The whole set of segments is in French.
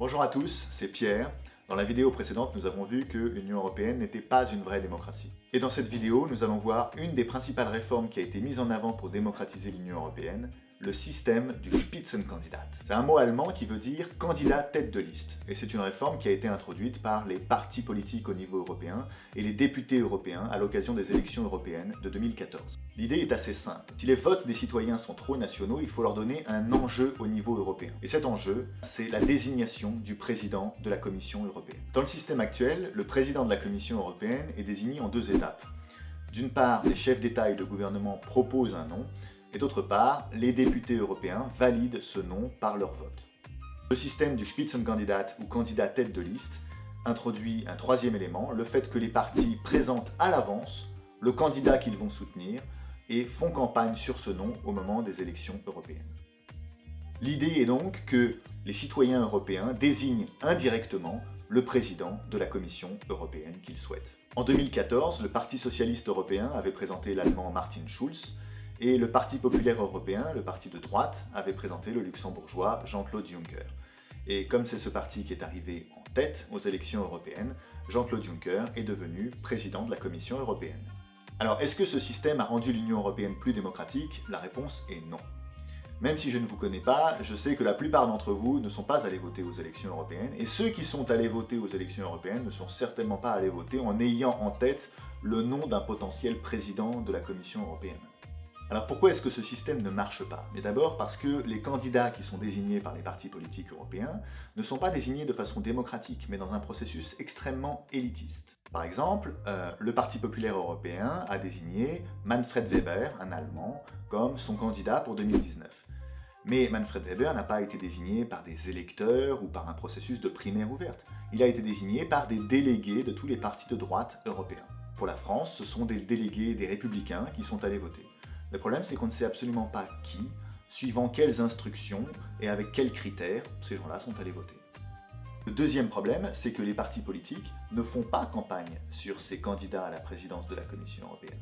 Bonjour à tous, c'est Pierre. Dans la vidéo précédente, nous avons vu que l'Union européenne n'était pas une vraie démocratie. Et dans cette vidéo, nous allons voir une des principales réformes qui a été mise en avant pour démocratiser l'Union européenne, le système du Spitzenkandidat. C'est un mot allemand qui veut dire candidat tête de liste. Et c'est une réforme qui a été introduite par les partis politiques au niveau européen et les députés européens à l'occasion des élections européennes de 2014. L'idée est assez simple. Si les votes des citoyens sont trop nationaux, il faut leur donner un enjeu au niveau européen. Et cet enjeu, c'est la désignation du président de la Commission européenne. Dans le système actuel, le président de la Commission européenne est désigné en deux étapes. D'une part, les chefs d'État et de gouvernement proposent un nom, et d'autre part, les députés européens valident ce nom par leur vote. Le système du Spitzenkandidat ou candidat tête de liste introduit un troisième élément, le fait que les partis présentent à l'avance le candidat qu'ils vont soutenir et font campagne sur ce nom au moment des élections européennes. L'idée est donc que les citoyens européens désignent indirectement le président de la Commission européenne qu'ils souhaitent. En 2014, le Parti socialiste européen avait présenté l'allemand Martin Schulz et le Parti populaire européen, le parti de droite, avait présenté le luxembourgeois Jean-Claude Juncker. Et comme c'est ce parti qui est arrivé en tête aux élections européennes, Jean-Claude Juncker est devenu président de la Commission européenne. Alors, est-ce que ce système a rendu l'Union européenne plus démocratique? La réponse est non. Même si je ne vous connais pas, je sais que la plupart d'entre vous ne sont pas allés voter aux élections européennes, et ceux qui sont allés voter aux élections européennes ne sont certainement pas allés voter en ayant en tête le nom d'un potentiel président de la Commission européenne. Alors pourquoi est-ce que ce système ne marche pas? Mais d'abord parce que les candidats qui sont désignés par les partis politiques européens ne sont pas désignés de façon démocratique, mais dans un processus extrêmement élitiste. Par exemple, le Parti populaire européen a désigné Manfred Weber, un Allemand, comme son candidat pour 2019. Mais Manfred Weber n'a pas été désigné par des électeurs ou par un processus de primaire ouverte. Il a été désigné par des délégués de tous les partis de droite européens. Pour la France, ce sont des délégués des Républicains qui sont allés voter. Le problème, c'est qu'on ne sait absolument pas qui, suivant quelles instructions et avec quels critères ces gens-là sont allés voter. Le deuxième problème, c'est que les partis politiques ne font pas campagne sur ces candidats à la présidence de la Commission européenne.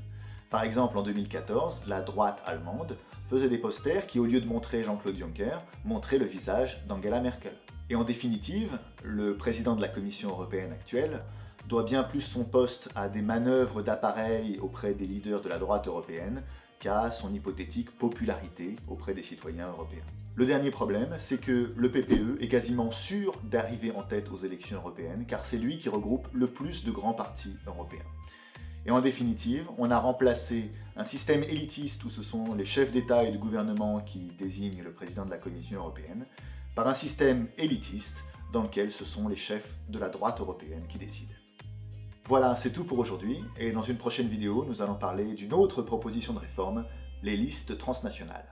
Par exemple, en 2014, la droite allemande faisait des posters qui, au lieu de montrer Jean-Claude Juncker, montraient le visage d'Angela Merkel. Et en définitive, le président de la Commission européenne actuelle doit bien plus son poste à des manœuvres d'appareil auprès des leaders de la droite européenne qu'à son hypothétique popularité auprès des citoyens européens. Le dernier problème, c'est que le PPE est quasiment sûr d'arriver en tête aux élections européennes, car c'est lui qui regroupe le plus de grands partis européens. Et en définitive, on a remplacé un système élitiste où ce sont les chefs d'État et de gouvernement qui désignent le président de la Commission européenne, par un système élitiste dans lequel ce sont les chefs de la droite européenne qui décident. Voilà, c'est tout pour aujourd'hui, et dans une prochaine vidéo, nous allons parler d'une autre proposition de réforme, les listes transnationales.